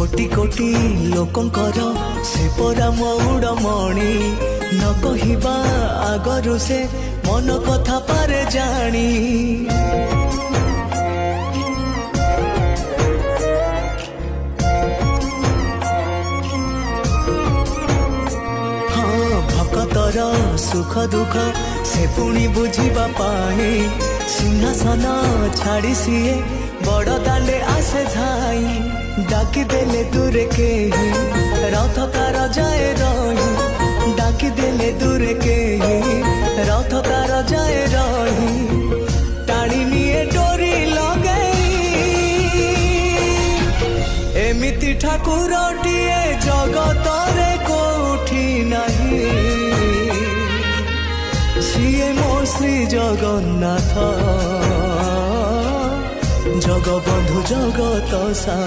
कोटि कोटि लोकंकर से परा मौड़मणि न कहिबा आगरु से मन कथा पारे जानी हाँ भक्तर सुख दुख से पुणी बुझिबा पाए सिंहासन छाड़ी सीए बड़ दांडे आसे धाई डाकी देले दूरे के ही रथ तार जाए रही डाकी देले दूरे के ही रथ तार जाए रही टाणी निये डोरी लगई एमिति ठाकुरटिए जगतरे कोठी नहीं सिए मो श्री जगन्नाथ जगबंधु जगत सा।